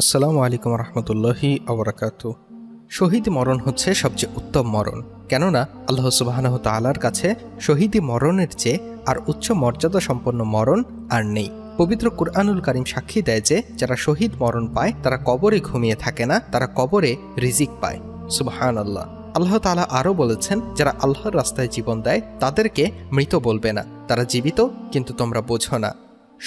আসসালামু আলাইকুম রহমতুল্লাহি আবরাকাতু। শহীদ মরণ হচ্ছে সবচেয়ে উত্তম মরণ, কেননা আল্লাহ সুবহানাহু ওয়া তাআলার কাছে শহীদি মরণের চেয়ে আর উচ্চ মর্যাদা সম্পন্ন মরণ আর নেই। পবিত্র কুরআনুল কারীম সাক্ষী দেয় যে যারা শহীদ মরণ পায় তারা কবরে ঘুমিয়ে থাকে না, তারা কবরে রিজিক পায়। সুবহানাল্লাহ। আল্লাহ তাআলা আরও বলেছেন, যারা আল্লাহর রাস্তায় জীবন দেয় তাদেরকে মৃত বলবে না, তারা জীবিত কিন্তু তোমরা বোঝো না।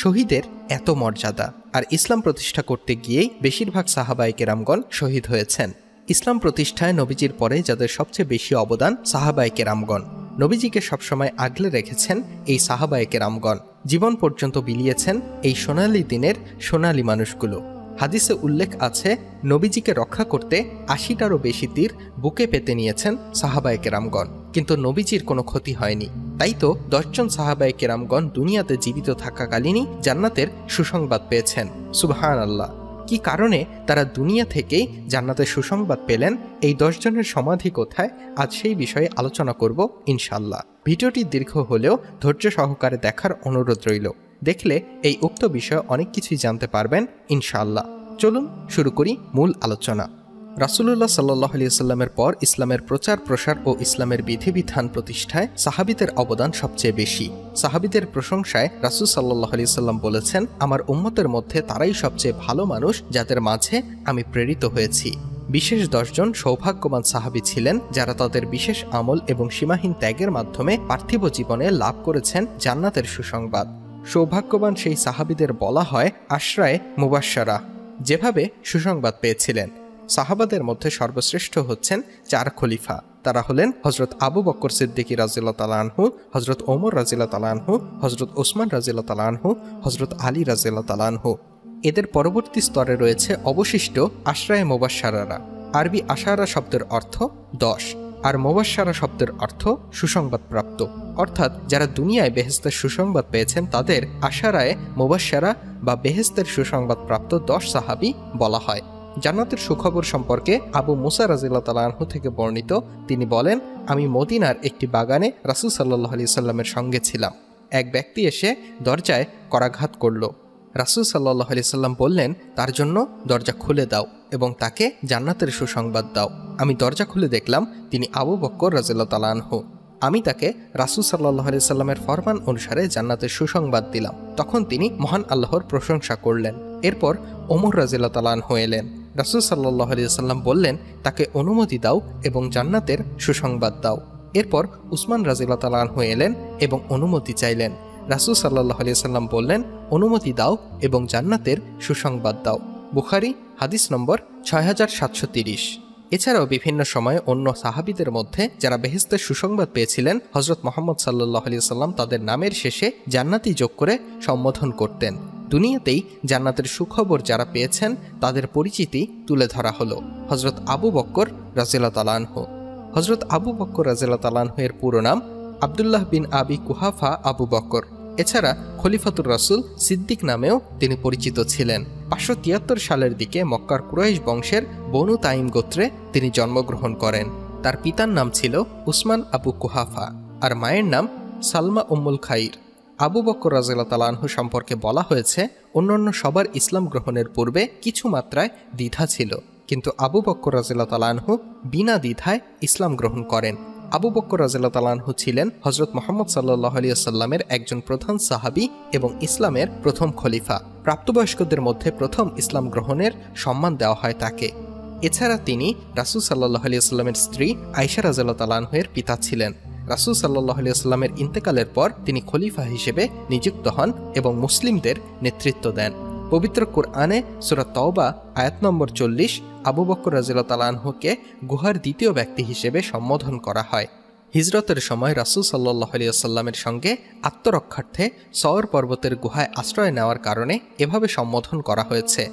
শহীদের এত মর্যাদা, আর ইসলাম প্রতিষ্ঠা করতে গিয়েই বেশিরভাগ সাহাবায়ে কেরামগণ শহীদ হয়েছেন। ইসলাম প্রতিষ্ঠায় নবীজির পরে যাদের সবচেয়ে বেশি অবদান সাহাবায়ে কেরামগণ। নবীজিকে সবসময় আগলে রেখেছেন এই সাহাবায়ে কেরামগণ, জীবন পর্যন্ত বিলিয়েছেন এই সোনালী দিনের সোনালী মানুষগুলো। হাদিসে উল্লেখ আছে, নবীজিকে রক্ষা করতে ৮০টারও বেশি তীর বুকে পেতে নিয়েছেন সাহাবায়ে কেরামগণ, কিন্তু নবীজির কোনো ক্ষতি হয়নি। তাই তো ১০ জন সাহাবায়ে কেরামগণ দুনিয়াতে জীবিত থাকাকালীনই জান্নাতের সুসংবাদ পেয়েছেন। সুবহানাল্লাহ। কি কারণে তারা দুনিয়া থেকেই জান্নাতের সুসংবাদ পেলেন, এই ১০ জনের সমাধি কোথায়, আজ সেই বিষয়ে আলোচনা করব ইনশাআল্লাহ। ভিডিওটি দীর্ঘ হলেও ধৈর্য সহকারে দেখার অনুরোধ রইল। দেখলে এই উক্ত বিষয়ে অনেক কিছুই জানতে পারবেন ইনশাআল্লাহ। চলুন শুরু করি মূল আলোচনা। রাসূলুল্লাহ সাল্লাল্লাহু আলাইহি ওয়াসাল্লামের পর ইসলামের প্রচার প্রসার ও ইসলামের বিধিবিধান প্রতিষ্ঠায় সাহাবীদের অবদান সবচেয়ে বেশি। সাহাবীদের প্রশংসায় রাসূল সাল্লাল্লাহু আলাইহি ওয়াসাল্লাম বলেছেন, আমার উম্মতের মধ্যে তারাই সবচেয়ে ভালো মানুষ যাদের মাঝে আমি প্রেরিত হয়েছি। বিশেষ ১০ জন সৌভাগ্যবান সাহাবী ছিলেন যারা তাদের বিশেষ আমল এবং সীমাহীন ত্যাগের মাধ্যমে পার্থিব জীবনে লাভ করেছেন জান্নাতের সুসংবাদ। সৌভাগ্যবান সেই সাহাবীদের বলা হয় আশরায়ে মুবাশশারা, যেভাবে সুসংবাদ পেয়েছিলেন। সাহাবাদের মধ্যে সর্বশ্রেষ্ঠ হচ্ছেন ৪ খলিফা। তারা হলেন হযরত আবু বকর সিদ্দিকী রাদিয়াল্লাহু তাআলা আনহু, হযরত ওমর রাদিয়াল্লাহু তাআলা আনহু, হযরত ওসমান রাদিয়াল্লাহু তাআলা আনহু, হযরত আলী রাদিয়াল্লাহু তাআলা আনহু। এদের পরবর্তী স্তরে রয়েছে অবশিষ্ট আশরায়ে মুবাশশারারা। আরবি আশারা শব্দের অর্থ ১০, আর মুবাশশারা শব্দের অর্থ সুসংবাদপ্রাপ্ত, অর্থাৎ যারা দুনিয়ায় বেহেশতের সুসংবাদ পেয়েছেন তাদের আশারায়ে মুবাশশারা বা বেহেশতের সুসংবাদপ্রাপ্ত ১০ সাহাবী বলা হয়। জান্নাতের সুখবর সম্পর্কে আবু মুসা রাদিয়াল্লাহু তাআলা আনহু থেকে বর্ণিত, তিনি বলেন, আমি মদিনার একটি বাগানে রাসূল সাল্লাল্লাহু আলাইহি সাল্লামের সঙ্গে ছিলাম। এক ব্যক্তি এসে দরজায় করাঘাত করল। রাসূল সাল্লাল্লাহু আলাইহি সাল্লাম বললেন, তার জন্য দরজা খুলে দাও এবং তাকে জান্নাতের সুসংবাদ দাও। আমি দরজা খুলে দেখলাম তিনি আবু বকর রাদিয়াল্লাহু তাআলা আনহু। আমি তাকে রাসূল সাল্লাল্লাহু আলাইহি সাল্লামের ফরমান অনুসারে জান্নাতের সুসংবাদ দিলাম। তখন তিনি মহান আল্লাহর প্রশংসা করলেন। এরপর ওমর রাদিয়াল্লাহু তাআলা আনহু এলেন। রাসূল সাল্লাল্লাহু আলাইহি সাল্লাম বললেন, তাকে অনুমতি দাও এবং জান্নাতের সুসংবাদ দাও। এরপর উসমান রাদিয়াল্লাহু তাআলা আনহু এলেন এবং অনুমতি চাইলেন। রাসূল সাল্লাল্লাহু আলাইহি সাল্লাম বললেন, অনুমতি দাও এবং জান্নাতের সুসংবাদ দাও। বুখারী হাদিস নম্বর ৬৭৩০। এছাড়াও বিভিন্ন সময়ে অন্য সাহাবীদের মধ্যে যারা বেহেশতের সুসংবাদ পেয়েছিলেন, হযরত মুহাম্মদ সাল্লাল্লাহু আলাইহি সাল্লাম তাদের নামের শেষে জান্নাতি যোগ করে সম্বোধন করতেন। দুনিয়াতেই জান্নাতের সুখবর যারা পেয়েছেন তাদের পরিচিতি তুলে ধরা হলো। হযরত আবু বকর রাদিয়াল্লাহু তাআলা আনহু। হযরত আবু বকর রাদিয়াল্লাহু তাআলা আনহু এর পুরো নাম আব্দুল্লাহ বিন আবি কুহাফা আবু বকর। এছাড়া খলিফাতুর রাসূল সিদ্দিক নামেও তিনি পরিচিত ছিলেন। ৫৭৩ সালের দিকে মক্কার কুরাইশ বংশের বনু তাইম গোত্রে তিনি জন্মগ্রহণ করেন। তার পিতার নাম ছিল উসমান আবু কুহাফা আর মায়ের নাম সালমা উম্মুল খাইর। আবু বকর রাদিয়াল্লাহু তাআলা আনহু সম্পর্কে বলা হয়েছে, অন্যান্য সবার ইসলাম গ্রহণের পূর্বে কিছু মাত্রায় দ্বিধা ছিল, কিন্তু আবু বকর রাদিয়াল্লাহু তাআলা আনহু বিনা দ্বিধায় ইসলাম গ্রহণ করেন। আবু বকর রাদিয়াল্লাহু তাআলা আনহু ছিলেন হযরত মুহাম্মদ সাল্লাল্লাহু আলাইহি ওয়াসাল্লামের একজন প্রধান সাহাবী এবং ইসলামের প্রথম খলিফা। প্রাপ্তবয়স্কদের মধ্যে প্রথম ইসলাম গ্রহণের সম্মান দেওয়া হয় তাকে। এছাড়া তিনি রাসূল সাল্লাল্লাহু আলাইহি ওয়াসাল্লামের স্ত্রী আয়েশা রাদিয়াল্লাহু তাআলা আনহার পিতা ছিলেন। রাসূল সাল্লাল্লাহু আলাইহি ওয়াসাল্লামের ইন্তেকালের পর তিনি খলিফা হিসেবে নিযুক্ত হন এবং মুসলিমদের নেতৃত্ব দেন। পবিত্র কুরআনে সূরা তাওবা আয়াত নম্বর ৪০ আবু বকর রাদিয়াল্লাহু তাআলা আনহুকে গুহার দ্বিতীয় ব্যক্তি হিসেবে সম্বোধন করা হয়। হিজরতের সময় রাসূল সাল্লাল্লাহু আলাইহি ওয়াসাল্লামের সঙ্গে আত্মরক্ষার্থে সওর পর্বতের গুহায় আশ্রয় নেওয়ার কারণে এভাবে সম্বোধন করা হয়েছে।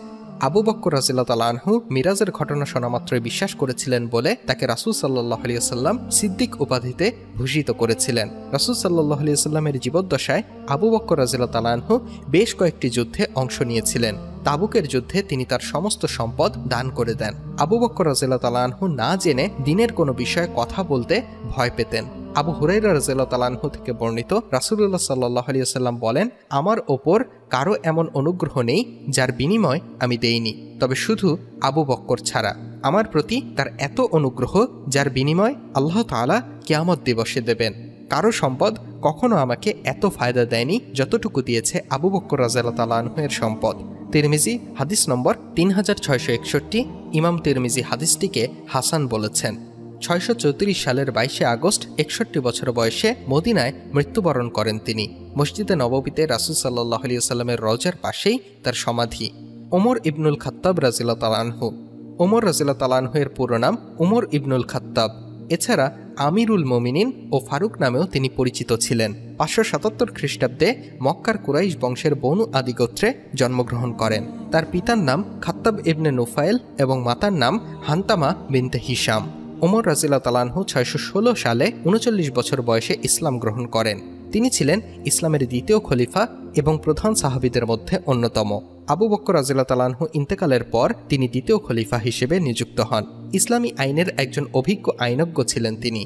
আবু বকর রাদিয়াল্লাহু তাআলা আনহু মিরাজের ঘটনা শোনা মাত্রই বিশ্বাস করেছিলেন বলে তাকে রাসূল সাল্লাল্লাহু আলাইহি ওয়াসাল্লাম সিদ্দিক উপাধিতে ভূষিত করেছিলেন। রাসূল সাল্লাল্লাহু আলাইহি ওয়াসাল্লামের জীবদ্দশায় আবু বকর রাদিয়াল্লাহু তাআলা আনহু বেশ কয়েকটি যুদ্ধে অংশ নিয়েছিলেন। তাবুকের যুদ্ধে তিনি তার সমস্ত সম্পদ দান করে দেন। আবু বকর রাদিয়াল্লাহু তাআলা আনহু না জেনে দিনের কোনো বিষয়ে কথা বলতে ভয় পেতেন। আবু হুরায়রা রাদিয়াল্লাহু তাআলা আনহু থেকে বর্ণিত, রাসূলুল্লাহ সাল্লাল্লাহু আলাইহি ওয়াসাল্লাম বলেন, আমার ওপর কারো এমন অনুগ্রহ নেই যার বিনিময় আমি দেইনি, তবে শুধু আবু বক্কর ছাড়া। আমার প্রতি তার এত অনুগ্রহ যার বিনিময় আল্লাহ তাআলা কিয়ামত দিবসে দেবেন। কারো সম্পদ কখনো আমাকে এত ফায়দা দেয়নি যতটুকু দিয়েছে আবু বক্কর রাদিয়াল্লাহু তাআলা আনহু এর সম্পদ। তিরমিজি হাদিস নম্বর 3661। ইমাম তিরমিজি হাদিসটিকে হাসান বলেছেন। 634 সালের 22 আগস্ট 61 বছর বয়সে মদিনায় মৃত্যুবরণ করেন তিনি। মসজিদে নববীতে রাসূল সাল্লাল্লাহু আলাইহি ওয়াসাল্লামের রওজার পাশেই তার সমাধি। ওমর ইবনুল খাত্তাব রাদিয়াল্লাহু তাআলা আনহু। ওমর রাদিয়াল্লাহু তাআলা আনহু এর পুরো নাম ওমর ইবনুল খাত্তাব। এছাড়া আমিরুল মুমিনিন ও ফারুক নামেও তিনি পরিচিত ছিলেন। 577 খ্রিস্টাব্দে মক্কার কুরাইশ বংশের বনু আদি গোত্রে জন্মগ্রহণ করেন। তার পিতার নাম খাত্তাব ইবনে নুফাইল এবং মাতার নাম হান্তামা বিনতে হিশাম। ওমর রাদিয়াল্লাহু তাআলা আনহু 616 সালে 39 বছর বয়সে ইসলাম গ্রহণ করেন। তিনি ছিলেন ইসলামের দ্বিতীয় খলিফা এবং প্রধান সাহাবীদের মধ্যে অন্যতম। আবু বকর রাদিয়াল্লাহু তাআলা আনহু ইন্তেকালের পর তিনি দ্বিতীয় খলিফা হিসেবে নিযুক্ত হন। ইসলামী আইনের একজন অভিজ্ঞ আইনজ্ঞ ছিলেন তিনি।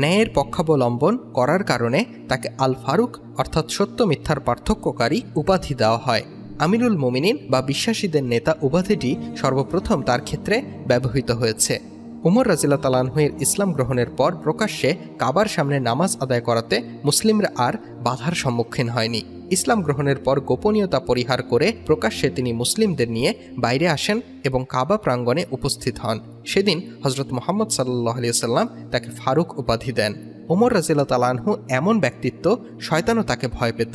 ন্যায়ের পক্ষাবলম্বন করার কারণে তাকে আল ফারুক অর্থাৎ সত্য মিথ্যার পার্থক্যকারী উপাধি দেওয়া হয়। আমিরুল মুমিনিন বা বিশ্বাসীদের নেতা উপাধিটি সর্বপ্রথম তার ক্ষেত্রে ব্যবহৃত হয়েছে। উমর রাদিয়াল্লাহু তাআলা আনহু এর ইসলাম গ্রহণের পর প্রকাশ্যে কাবার সামনে নামাজ আদায় করাতে মুসলিমরা আর বাধার সম্মুখীন হয়নি। ইসলাম গ্রহণের পর গোপনীয়তা পরিহার করে প্রকাশ্যে তিনি মুসলিমদের নিয়ে বাইরে আসেন এবং কাবা প্রাঙ্গণে উপস্থিত হন। সেদিন হযরত মুহাম্মদ সাল্লাল্লাহু আলাইহি ওয়াসাল্লাম তাকে ফারুক উপাধি দেন। ওমর রাদিয়াল্লাহু তাআলা আনহু এমন ব্যক্তিত্ব, শয়তানও তাকে ভয় পেত।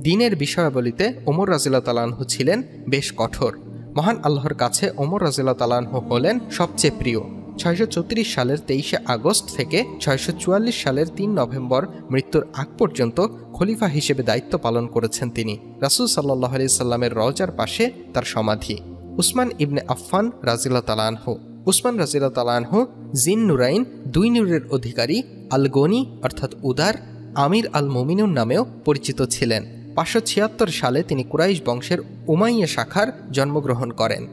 দ্বীনের বিষয়াবলিতে ওমর রাদিয়াল্লাহু তাআলা আনহু ছিলেন বেশ কঠোর। মহান আল্লাহর কাছে ওমর রাদিয়াল্লাহু তাআলা আনহু হলেন সবচেয়ে প্রিয়। 634 সালের 23 আগস্ট থেকে 644 সালের 3 নভেম্বর মৃত্যুর আগ পর্যন্ত খলিফা হিসেবে দায়িত্ব পালন করেছেন তিনি। রাসূল সাল্লাল্লাহু আলাইহি সাল্লামের রওজার পাশে তার সমাধি। উসমান ইবনে আফফান রাদিয়াল্লাহু তাআলা আনহু। উসমান রাদিয়াল্লাহু তাআলা আনহু জিন নুরাইন, 2 নূরের অধিকারী, আল গনি অর্থাৎ উদার, আমির আল মুমিনুন নামেও পরিচিত ছিলেন। 576 সালে তিনি কুরাইশ বংশের উমাইয়া শাখার জন্মগ্রহণ করেন।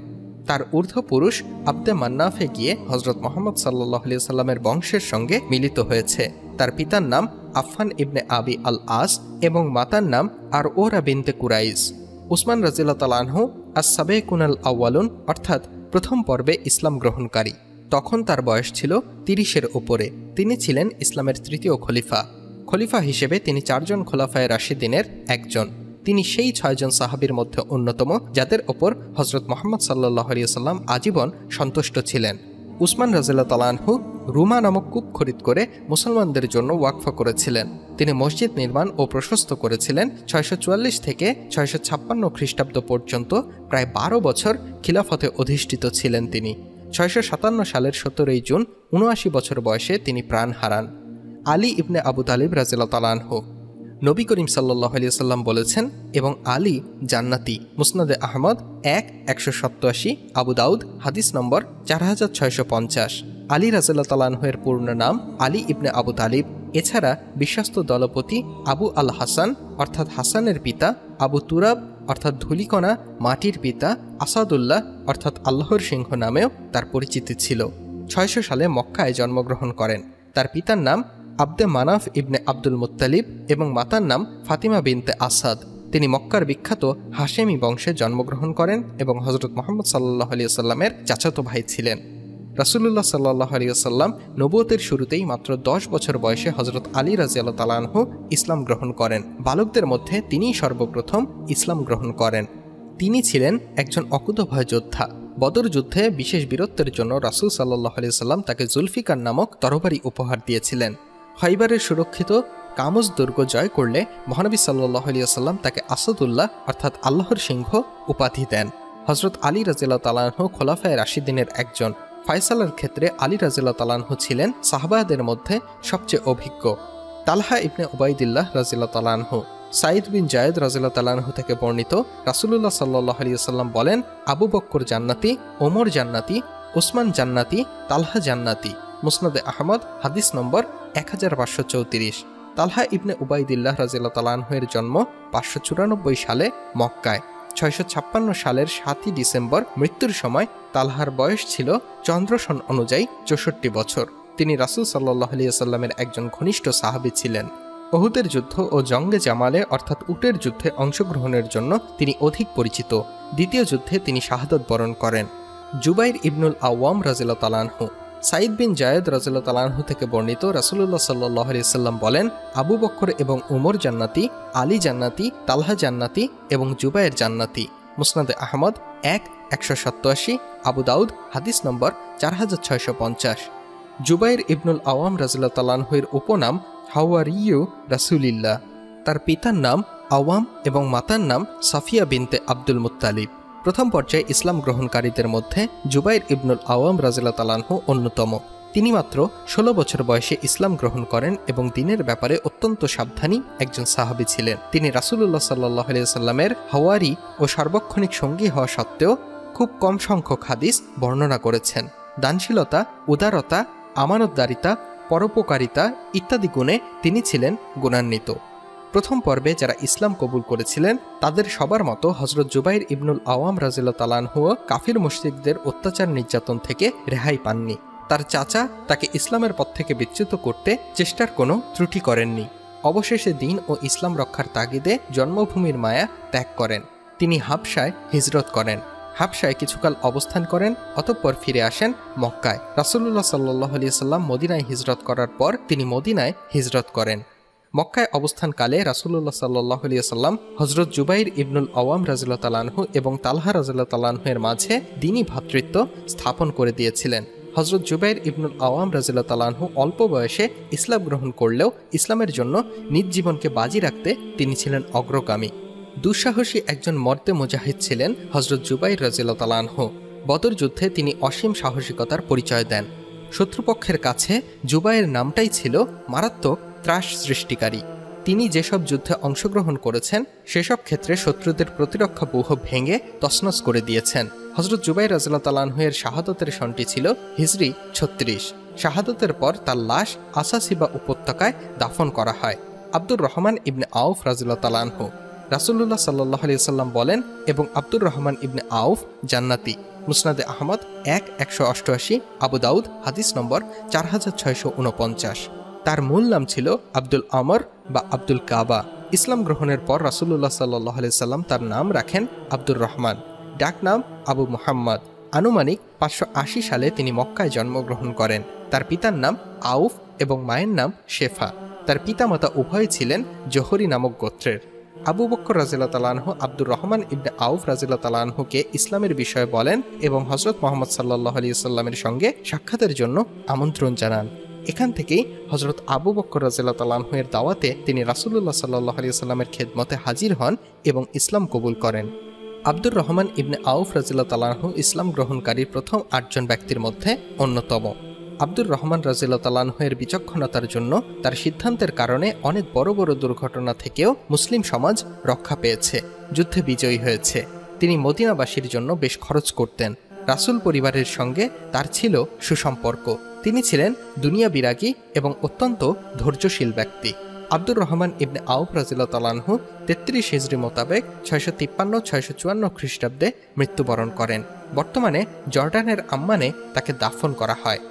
তার ঊর্ধ্বপুরুষ আব্দে মান্নাফে গিয়ে হযরত মুহাম্মদ সাল্লাল্লাহু আলাইহি ওয়াসাল্লামের বংশের সঙ্গে মিলিত হয়েছে। তার পিতার নাম আফফান ইবনে আবি আল আস এবং মাতার নাম আর ওরা বিনতে কুরাইজ। উসমান রাদিয়াল্লাহু তাআলা আনহু আস-সাবিকুনাল আউয়ালুন অর্থাৎ প্রথম পর্বে ইসলাম গ্রহণকারী। তখন তার বয়স ছিল 30-এর উপরে। তিনি ছিলেন ইসলামের তৃতীয় খলিফা। খলিফা হিসেবে তিনি 4 জন খোলাফায়ে রাশিদিনের একজন। তিনি সেই 6 জন সাহাবীর মধ্যে অন্যতম যাদের ওপর হযরত মুহাম্মদ সাল্লাল্লাহু আলাইহি ওয়াসাল্লাম আজীবন সন্তুষ্ট ছিলেন। উসমান রাদিয়াল্লাহু তাআলা আনহু রুমা নামক কূপ খরিদ করে মুসলমানদের জন্য ওয়াকফ করেছিলেন। তিনি মসজিদ নির্মাণ ও প্রশস্ত করেছিলেন। 644 থেকে 656 খ্রিস্টাব্দ পর্যন্ত প্রায় 12 বছর খিলাফতে অধিষ্ঠিত ছিলেন তিনি। 657 সালের 17 জুন 79 বছর বয়সে তিনি প্রাণ হারান। আলী ইবনে আবু তালিব রাদিয়াল্লাহু তাআলা আনহু। নবী করিম সাল্লাল্লাহু আলাইহি ওয়াসাল্লাম বলেছেন, এবং আলী জান্নাতি। মুসনাদে আহমদ 1/187, আবু দাউদ হাদিস নম্বর 4650। আলী রাদিয়াল্লাহু তাআলা আনহু এর পূর্ণ নাম আলী ইবনে আবু তালিব। এছাড়া বিশ্বস্ত দলপতি আবু আল হাসান অর্থাৎ হাসানের পিতা, আবু তুরাব অর্থাৎ ধূলিকণা মাটির পিতা, আসাদুল্লাহ অর্থাৎ আল্লাহর সিংহ নামেও তার পরিচিতি ছিল। 600 সালে মক্কায় জন্মগ্রহণ করেন। তার পিতার নাম আব্দে মানাফ ইবনে আব্দুল মুত্তালিব এবং মাতার নাম ফাতিমা বিনতে আসাদ। তিনি মক্কার বিখ্যাত হাশেমি বংশে জন্মগ্রহণ করেন এবং হযরত মুহাম্মদ সাল্লাল্লাহু আলাইহি ওয়াসাল্লামের চাচাতো ভাই ছিলেন। রাসূলুল্লাহ সাল্লাল্লাহু আলাইহি ওয়াসাল্লাম নবুয়তের শুরুতেই মাত্র 10 বছর বয়সে হযরত আলী রাদিয়াল্লাহু তাআলা আনহু ইসলাম গ্রহণ করেন। বালকদের মধ্যে তিনিই সর্বপ্রথম ইসলাম গ্রহণ করেন। তিনি ছিলেন একজন অকুতোভয় যোদ্ধা। বদর যুদ্ধে বিশেষ বীরত্বের জন্য রাসূল সাল্লাল্লাহু আলাইহি ওয়াসাল্লাম তাকে জুলফিকার নামক তরবারি উপহার দিয়েছিলেন। খাইবারের সুরক্ষিত কামুজ দুর্গ জয় করলে মহানবী সাল্লাল্লাহু আলাইহি ওয়াসাল্লাম তাকে আসাদুল্লাহ অর্থাৎ আল্লাহর সিংহ উপাধি দেন। হযরত আলী রাদিয়াল্লাহু তাআলা আনহু খোলাফায়ে রাশিদিনের একজন। ফয়সালার ক্ষেত্রে আলী রাদিয়াল্লাহু তাআলা আনহু ছিলেন সাহাবাদের মধ্যে সবচেয়ে অভিজ্ঞ। তালহা ইবনে উবাইদুল্লাহ রাদিয়াল্লাহু তাআলা আনহু। সাইদ বিন জায়েদ রাদিয়াল্লাহু তাআলা আনহু থেকে বর্ণিত, রাসূলুল্লাহ সাল্লাল্লাহু আলাইহি ওয়াসাল্লাম বলেন, আবু বকর জান্নাতি, ওমর জান্নাতি, উসমান জান্নাতি, তালহা জান্নাতি। মুসনাদে আহমদ হাদিস নম্বর 1534। তালহা ইবনে উবাইদুল্লাহ রাদিয়াল্লাহু তাআলা আনহু এর জন্ম 594 সালে মক্কায়। 656 সালের 7 ডিসেম্বর মৃত্যুর সময় তালহার বয়স ছিল চন্দ্র সন অনুযায়ী 64 বছর। তিনি রাসূল সাল্লাল্লাহু আলাইহি ওয়াসাল্লামের একজন ঘনিষ্ঠ সাহাবী ছিলেন। উহুদের যুদ্ধ ও জঙ্গে জামালে অর্থাৎ উটের যুদ্ধে অংশগ্রহণের জন্য তিনি অধিক পরিচিত। দ্বিতীয় যুদ্ধে তিনি শাহাদাত বরণ করেন। জুবাইর ইবনুল আওয়াম রাদিয়াল্লাহু তাআলা আনহু। সাঈদ বিন জায়েদ রাদিয়াল্লাহু তাআলা আনহু থেকে বর্ণিত, রাসূলুল্লাহ সাল্লাল্লাহু আলাইহি ওয়াসাল্লাম বলেন, আবু বকর এবং উমর জান্নাতি, আলী জান্নাতি, তালহা জান্নাতি এবং জুবাইর জান্নাতি। মুসনাদে আহমদ ১/১৮৭, আবু দাউদ হাদিস নম্বর ৪৬৫০। জুবাইর ইবনুল আওয়াম রাদিয়াল্লাহু তাআলা আনহুর উপনাম হাওয়ারিয়ু রাসূলিল্লাহ। তার পিতার নাম আওয়াম এবং মাতার নাম সাফিয়া বিনতে আব্দুল মুত্তালিব। প্রথম পর্যায়ে ইসলাম গ্রহণকারীদের মধ্যে জুবাইর ইবনুল আওয়াম রাদিয়াল্লাহু তাআলা আনহু অন্যতম। তিনি মাত্র ১৬ বছর বয়সে ইসলাম গ্রহণ করেন এবং দ্বীনের ব্যাপারে অত্যন্ত সাবধানী একজন সাহাবী ছিলেন। তিনি রাসূলুল্লাহ সাল্লাল্লাহু আলাইহি ওয়াসাল্লামের হাওয়ারি ও সার্বক্ষণিক সঙ্গী হওয়া সত্ত্বেও খুব কম সংখ্যক হাদিস বর্ণনা করেছেন। দানশীলতা, উদারতা, আমানতদারিতা, পরোপকারিতা ইত্যাদি গুণে তিনি ছিলেন গুণান্বিত। প্রথম পর্বে যারা ইসলাম কবুল করেছিলেন তাদের সবার মতো হযরত জুবাইর ইবনুল আওয়াম রাদিয়াল্লাহু তাআলা আনহুও কাফির মুশরিকদের অত্যাচার নির্যাতন থেকে রেহাই পাননি। তার চাচা তাকে ইসলামের পথ থেকে বিচ্যুত করতে চেষ্টার কোনো ত্রুটি করেননি। অবশেষে দ্বীন ও ইসলাম রক্ষার তাগিদে জন্মভূমির মায়া ত্যাগ করেন। তিনি হাবশায় হিজরত করেন। হাবশায় কিছুকাল অবস্থান করেন, অতঃপর ফিরে আসেন মক্কায়। রাসূলুল্লাহ সাল্লাল্লাহু আলাইহি ওয়াসাল্লাম মদিনায় হিজরত করার পর তিনি মদিনায় হিজরত করেন। মক্কায় অবস্থানকালে রাসূলুল্লাহ সাল্লাল্লাহু আলাইহি ওয়াসাল্লাম হযরত জুবাইর ইবনুল আওয়াম রাদিয়াল্লাহু তাআলা আনহু এবং তালহা রাদিয়াল্লাহু তাআলা আনহু এর মাঝে দ্বীনী ভ্রাতৃত্ব স্থাপন করে দিয়েছিলেন। হযরত জুবাইর ইবনুল আওয়াম রাদিয়াল্লাহু তাআলা আনহু অল্প বয়সে ইসলাম গ্রহণ করলেও ইসলামের জন্য নিজ জীবনকে বাজি রাখতে তিনি ছিলেন অগ্রগামী। দুঃসাহসী একজন মর্দে মুজাহিদ ছিলেন হযরত জুবাইর রাদিয়াল্লাহু তাআলা আনহু। বদর যুদ্ধে তিনি অসীম সাহসিকতার পরিচয় দেন। শত্রুপক্ষের কাছে জুবাইর নামটাই ছিল মারাত্মক ত্রাস সৃষ্টিকারী। তিনি যেসব যুদ্ধে অংশগ্রহণ করেছেন সেসব ক্ষেত্রে শত্রুদের প্রতিরক্ষা ব্যূহ ভেঙে তছনছ করে দিয়েছেন। হযরত জুবাইর রাদিয়াল্লাহু তাআলা আনহু এর শাহাদাতের সনটি ছিল হিজরি ৩৬। শাহাদাতের পর তার লাশ আসাসিবা উপত্যকায় দাফন করা হয়। আব্দুর রহমান ইবনে আউফ রাদিয়াল্লাহু তাআলা আনহু। রাসূলুল্লাহ সাল্লাল্লাহু আলাইহি ওয়াসাল্লাম বলেন, এবং আব্দুর রহমান ইবনে আউফ জান্নাতি। মুসনাদে আহমদ ১/১৮৮, আবু দাউদ হাদিস নম্বর ৪৬৪৯। তার মূল নাম ছিল আব্দুল আমর বা আব্দুল কাবা। ইসলাম গ্রহণের পর রাসূলুল্লাহ সাল্লাল্লাহু আলাইহি ওয়াসাল্লাম তার নাম রাখেন আব্দুর রহমান, ডাক নাম আবু মুহাম্মদ। আনুমানিক ৫৮০ সালে তিনি মক্কায় জন্মগ্রহণ করেন। তার পিতার নাম আউফ এবং মায়ের নাম শেফা। তার পিতামাতা উভয় ছিলেন জোহরি নামক গোত্রের। আবু বকর রাদিয়াল্লাহু তাআলা আনহু আব্দুর রহমান ইবনে আউফ রাদিয়াল্লাহু তাআলা আনহুকে ইসলামের বিষয়ে বলেন এবং হযরত মুহাম্মদ সাল্লাল্লাহু আলাইহি ওয়াসাল্লামের সঙ্গে সাক্ষাতের জন্য আমন্ত্রণ জানান। এখান থেকেই হযরত আবু বকর রাদিয়াল্লাহু তাআলা আনহু এর দাওয়াতে তিনি রাসূলুল্লাহ সাল্লাল্লাহু আলাইহি ওয়াসাল্লামের খেদমতে হাজির হন এবং ইসলাম কবুল করেন। আব্দুর রহমান ইবনে আউফ রাদিয়াল্লাহু তাআলা আনহু ইসলাম গ্রহণকারী প্রথম ৮ জন ব্যক্তির মধ্যে অন্যতম। আব্দুর রহমান রাদিয়াল্লাহু তাআলা আনহু এর বিচক্ষণতার জন্য তার সিদ্ধান্তের কারণে অনেক বড় বড় দুর্ঘটনা থেকেও মুসলিম সমাজ রক্ষা পেয়েছে, যুদ্ধে বিজয়ী হয়েছে। তিনি মদিনাবাসীর জন্য বেশ খরচ করতেন। রাসূল পরিবারের সঙ্গে তার ছিল সুসম্পর্ক। তিনি ছিলেন দুনিয়া বিরাগী এবং অত্যন্ত ধৈর্যশীল ব্যক্তি। আব্দুর রহমান ইবনে আউফ রাদিয়াল্লাহু তাআলা আনহু ৩৩ হিজরি মোতাবেক ৬৫৩-৬৫৪ খ্রিস্টাব্দে মৃত্যুবরণ করেন। বর্তমানে জর্ডানের আম্মানে তাকে দাফন করা হয়।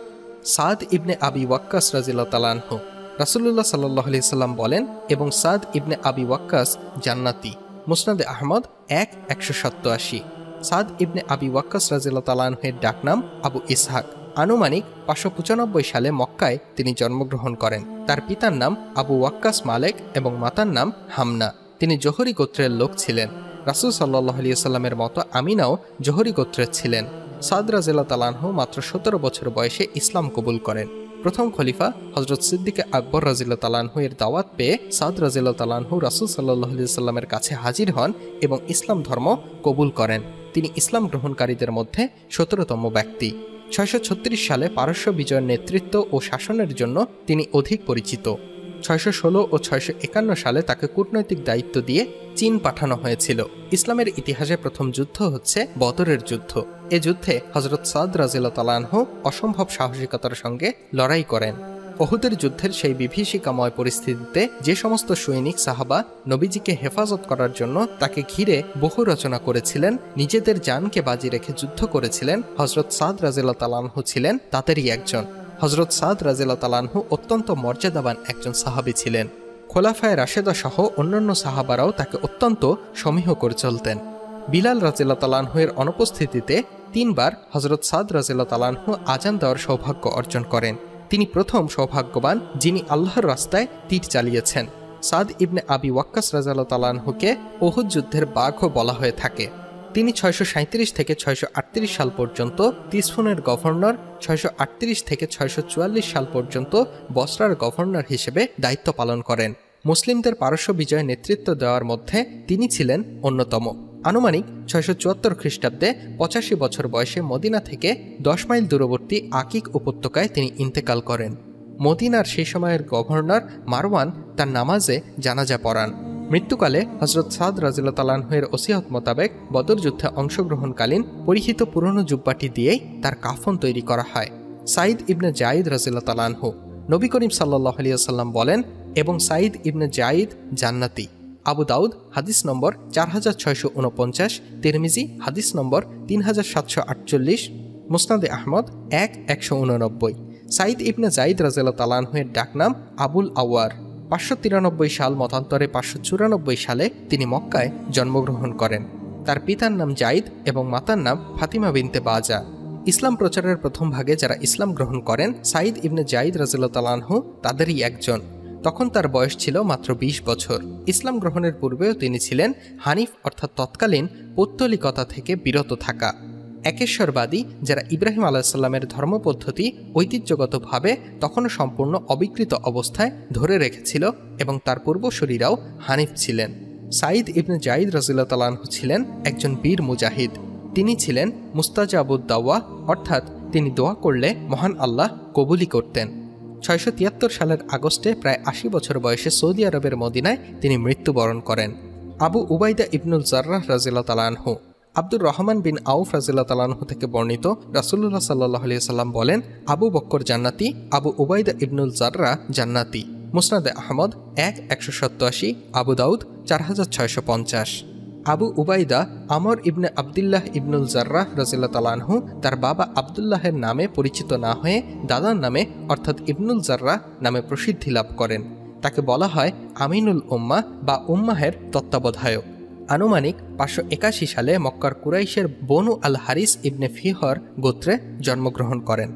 সাদ ইবনে আবি ওয়াক্কাস রাদিয়াল্লাহু তাআলা আনহু। রাসূলুল্লাহ সাল্লাল্লাহু আলাইহি সাল্লাম বলেন, এবং সাদ ইবনে আবি ওয়াক্কাস জান্নাতি। মুসনাদে আহমদ ১/১৮৭। সাদ ইবনে আবি ওয়াক্কাস রাদিয়াল্লাহু তাআলা আনহু এর ডাকনাম আবু ইসহাক। আনুমানিক ৫৯৫ সালে মক্কায় তিনি জন্মগ্রহণ করেন। তার পিতার নাম আবু ওয়াক্কাস মালেক এবং মাতার নাম হামনা। তিনি জোহরি গোত্রের লোক ছিলেন। রাসূল সাল্লাল্লাহু আলাইহি ওয়াসাল্লামের মতো আমিনাও জোহরি গোত্রের ছিলেন। সাদ রাদিয়াল্লাহু তাআলা আনহু মাত্র ১৭ বছর বয়সে ইসলাম কবুল করেন। প্রথম খলিফা হযরত সিদ্দিক আকবর রাদিয়াল্লাহু তাআলা আনহু এর দাওয়াত পেয়ে সাদ রাদিয়াল্লাহু তাআলা আনহু রাসূল সাল্লাল্লাহু আলাইহি ওয়াসাল্লামের কাছে হাজির হন এবং ইসলাম ধর্ম কবুল করেন। তিনি ইসলাম গ্রহণকারীদের মধ্যে ১৭তম ব্যক্তি। ৬৩৬ সালে পারস্য বিজয়ের নেতৃত্ব ও শাসনের জন্য তিনি অধিক পরিচিত। ৬১৬ ও ৬৫১ সালে তাকে কূটনৈতিক দায়িত্ব দিয়ে চীন পাঠানো হয়েছিল। ইসলামের ইতিহাসে প্রথম যুদ্ধ হচ্ছে বদরের যুদ্ধ। এ যুদ্ধে হযরত সাদ রাদিয়াল্লাহু তাআলা আনহু অসম্ভব সাহসিকতার সঙ্গে লড়াই করেন। উহুদের যুদ্ধের সেই বিভীষিকাময় পরিস্থিতিতে যে সমস্ত সৈনিক সাহাবা নবীজিকে হেফাজত করার জন্য তাকে ঘিরে বহু রচনা করেছিলেন, নিজেদের জানকে বাজি রেখে যুদ্ধ করেছিলেন, হযরত সাদ রাদিয়াল্লাহু তাআলা আনহু ছিলেন তাদেরই একজন। হযরত সাদ রাদিয়াল্লাহু তাআলা আনহু অত্যন্ত মর্যাদাবান একজন সাহাবী ছিলেন। খোলাফায়ে রাশেদা সহ অন্যান্য সাহাবারাও তাকে অত্যন্ত সমীহ করে চলতেন। বিলাল রাদিয়াল্লাহু তাআলা আনহু এর অনুপস্থিতিতে 3 বার হযরত সাদ রাদিয়াল্লাহু তাআলা আনহু আযান দেওয়ার সৌভাগ্য অর্জন করেন। তিনি প্রথম সৌভাগ্যবান যিনি আল্লাহর রাস্তায় তীর চালিয়েছেন। সাদ ইবনে আবি ওয়াক্কাস রাদিয়াল্লাহু তাআলা আনহুকে উহুদ যুদ্ধের বাঘও বলা হয়ে থাকে। তিনি 637 থেকে 638 সাল পর্যন্ত তিসফুনের গভর্নর, 638 থেকে 644 সাল পর্যন্ত বসরার গভর্নর হিসেবে দায়িত্ব পালন করেন। মুসলিমদের পারস্য বিজয়ে নেতৃত্ব দেওয়ার মধ্যে তিনি ছিলেন অন্যতম। আনুমানিক 674 খ্রিস্টাব্দে 85 বছর বয়সে মদিনা থেকে 10 মাইল দূরবর্তী আকিক উপত্যকায় তিনি ইন্তেকাল করেন। মদিনার সেই সময়ের গভর্নর মারওয়ান তার নামাজে জানাজা পড়ান। মৃত্যুকালে হযরত সাদ রাদিয়াল্লাহু তাআলা আনহু এর ওসিয়ত মোতাবেক বদর যুদ্ধে অংশগ্রহণকালীন পরিহিত পুরনো জুব্বাটি দিয়েই তার কাফন তৈরি করা হয়। সাঈদ ইবনে জায়েদ রাদিয়াল্লাহু তাআলা আনহু, নবী করিম সাল্লাল্লাহু আলাইহি ওয়াসাল্লাম বলেন, এবং সাঈদ ইবনে জায়েদ জান্নাতি। আবু দাউদ হাদিস নম্বর 4649, তিরমিজি হাদিস নম্বর 3748, মুসনাদে আহমদ 189। সাঈদ ইবনে জায়েদ রাদিয়াল্লাহু তাআলা আনহু এর ডাকনাম আবুল আওয়ার। 593 সাল মতান্তরে 594 সালে তিনি মক্কায় জন্মগ্রহণ করেন। তার পিতার নাম জাইদ এবং মাতার নাম ফাতিমা বিনতে বাজা। ইসলাম প্রচারের প্রথম ভাগে যারা ইসলাম গ্রহণ করেন সাঈদ ইবনে জায়েদ রাদিয়াল্লাহু তাআলা আনহু তাদেরই একজন। তখন তার বয়স ছিল মাত্র 20 বছর। ইসলাম গ্রহণের পূর্বেও তিনি ছিলেন হানিফ, অর্থাৎ তৎকালীন পৌত্তলিকতা থেকে বিরত থাকা একেশ্বরবাদী, যারা ইব্রাহিম আলাইহিসসালামের ধর্মপদ্ধতি ঐতিহ্যগতভাবে তখনও সম্পূর্ণ অবিকৃত অবস্থায় ধরে রেখেছিল এবং তার পূর্বসূরীরাও হানিফ ছিলেন। সাঈদ ইবনে জায়েদ রাদিয়াল্লাহু তাআলা আনহু ছিলেন একজন বীর মুজাহিদ। তিনি ছিলেন মুস্তাজাবুদ দাওয়া, অর্থাৎ তিনি দোয়া করলে মহান আল্লাহ কবুলি করতেন। 673 সালের আগস্টে প্রায় 80 বছর বয়সে সৌদি আরবের মদিনায় তিনি মৃত্যুবরণ করেন। আবু উবাইদা ইবনুল জাররাহ রাদিয়াল্লাহু তাআলা আনহু, আব্দুর রহমান বিন আউফ রাদিয়াল্লাহু তাআলা আনহু থেকে বর্ণিত, রাসূলুল্লাহ সাল্লাল্লাহু আলাইহি ওয়াসাল্লাম বলেন, আবু বকর জান্নাতি, আবু উবাইদা ইবনুল জাররাহ জান্নাতি। মুসনাদে আহমদ 187, আবু দাউদ 4650। আবু উবাইদা আমর ইবনে আবদুল্লাহ ইবনুল জাররাহ রাদিয়াল্লাহু তাআলা আনহু তার বাবা আবদুল্লাহের নামে পরিচিত না হয়ে দাদার নামে অর্থাৎ ইবনুল জাররাহ নামে প্রসিদ্ধি লাভ করেন। তাকে বলা হয় আমিনুল উম্মাহ বা উম্মাহের তত্ত্বাবধায়ক। আনুমানিক 581 সালে মক্কার কুরাইশের বনু আল হারিস ইবনে ফিহর গোত্রে জন্মগ্রহণ করেন।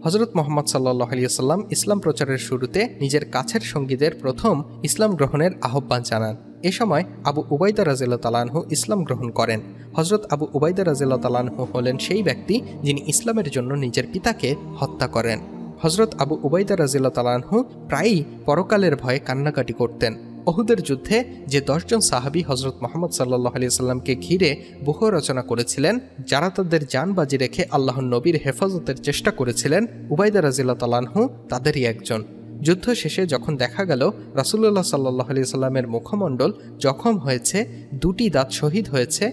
হযরত মুহাম্মদ সাল্লাল্লাহু আলাইহি ওয়াসাল্লাম ইসলাম প্রচারের শুরুতে নিজের কাছের সঙ্গীদের প্রথম ইসলাম গ্রহণের আহ্বান জানান। এ সময় আবু উবাইদা রাদিয়াল্লাহু তাআলা আনহু ইসলাম গ্রহণ করেন। হযরত আবু উবাইদা রাদিয়াল্লাহু তাআলা আনহু হলেন সেই ব্যক্তি যিনি ইসলামের জন্য নিজের পিতাকে হত্যা করেন। হযরত আবু উবাইদা রাদিয়াল্লাহু তাআলা আনহু প্রায়ই পরকালের ভয়ে কান্নাকাটি করতেন। উহুদের যুদ্ধে যে 10 জন সাহাবী হযরত মুহাম্মদ সাল্লাল্লাহু আলাইহি ওয়াসাল্লামকে ঘিরে ব্যূহ রচনা করেছিলেন, যারা তাদের জান বাজি রেখে আল্লাহর নবীর হেফাজতের চেষ্টা করেছিলেন, উবাইদা রাদিয়াল্লাহু তাআলা আনহু তাদেরই একজন। যুদ্ধ শেষে যখন দেখা গেল রাসূলুল্লাহ সাল্লাল্লাহু আলাইহি ওয়াসাল্লামের মুখমণ্ডল জখম হয়েছে, 2টি দাঁত শহীদ হয়েছে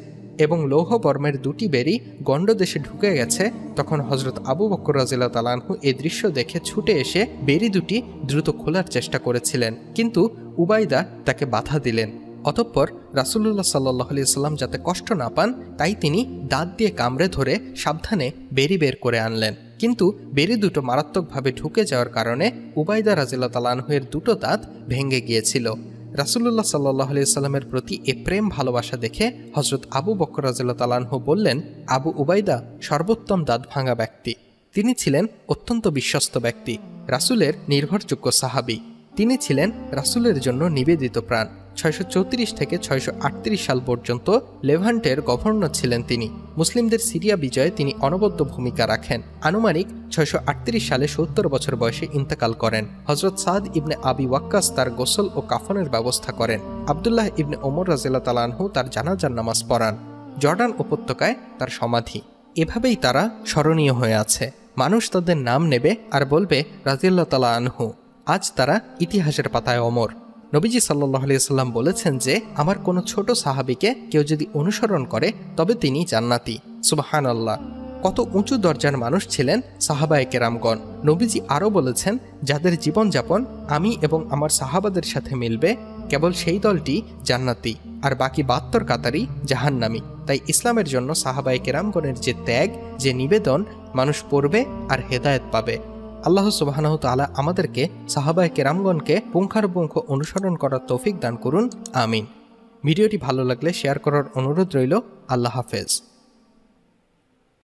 এবং লৌহ বর্মের 2টি বেরি গণ্ডদেশে ঢুকে গেছে, তখন হযরত আবু বকর রাদিয়াল্লাহু তাআলা আনহু এই দৃশ্য দেখে ছুটে এসে বেরি 2টি দ্রুত খোলার চেষ্টা করেছিলেন, কিন্তু উবাইদা তাকে বাধা দিলেন। অতঃপর রাসূলুল্লাহ সাল্লাল্লাহু আলাইহি ওয়াসাল্লাম যাতে কষ্ট না পান তাই তিনি দাঁত দিয়ে কামড়ে ধরে সাবধানে বেরি বের করে আনলেন, কিন্তু বেরি 2টো মারাত্মকভাবে ঢুকে যাওয়ার কারণে উবাইদা রাদিয়াল্লাহু তাআলা আনহু এর 2টো দাঁত ভেঙে গিয়েছিল। রাসূলুল্লাহ সাল্লাল্লাহু আলাইহি ওয়াসাল্লামের প্রতি এ প্রেম ভালোবাসা দেখে হযরত আবু বকর রাদিয়াল্লাহু তাআলা আনহু বললেন, আবু উবাইদা সর্বোত্তম দাঁত ভাঙা ব্যক্তি। তিনি ছিলেন অত্যন্ত বিশ্বস্ত ব্যক্তি, রাসূলের নির্ভরযোগ্য সাহাবী। তিনি ছিলেন রাসূলের জন্য নিবেদিত প্রাণ। 634 থেকে 638 সাল পর্যন্ত লেভান্টের গভর্নর ছিলেন তিনি। মুসলিমদের সিরিয়া বিজয়ে তিনি অনবদ্য ভূমিকা রাখেন। আনুমানিক 638 সালে 70 বছর বয়সে ইন্তেকাল করেন। হযরত সাদ ইবনে আবি ওয়াক্কাস তার গোসল ও কাফনের ব্যবস্থা করেন। আবদুল্লাহ ইবনে ওমর রাদিয়াল্লাহু তাআলা আনহু তার জানাজার নামাজ পড়ান। জর্ডান উপত্যকায় তার সমাধি। এভাবেই তারা স্মরণীয় হয়ে আছে। মানুষ তাদের নাম নেবে আর বলবে রাদিয়াল্লাহু তাআলা আনহু। আজ তারা ইতিহাসের পাতায় অমর। নবীজি সাল্লাল্লাহু আলাইহি ওয়াসাল্লাম বলেছেন যে, আমার কোনো ছোট সাহাবীকে কেউ যদি অনুসরণ করে তবে তিনি জান্নাতি। সুবহানাল্লাহ! কত উঁচু দরজার মানুষ ছিলেন সাহাবায়ে কেরামগণ। নবীজি আরও বলেছেন, যাদের জীবনযাপন আমি এবং আমার সাহাবাদের সাথে মিলবে কেবল সেই দলটি জান্নাতি, আর বাকি 72 কাতারি জাহান্নামী। তাই ইসলামের জন্য সাহাবায়ে কেরামগণের যে ত্যাগ, যে নিবেদন মানুষ পড়বে আর হেদায়েত পাবে। আল্লাহ সুবহানাহু তাআলা আমাদেরকে সাহাবায়ে কেরামগণকে পুঙ্খানুপুঙ্খ অনুসরণ করার তৌফিক দান করুন, আমিন। ভিডিওটি ভালো লাগলে শেয়ার করার অনুরোধ রইল। আল্লাহ হাফেজ।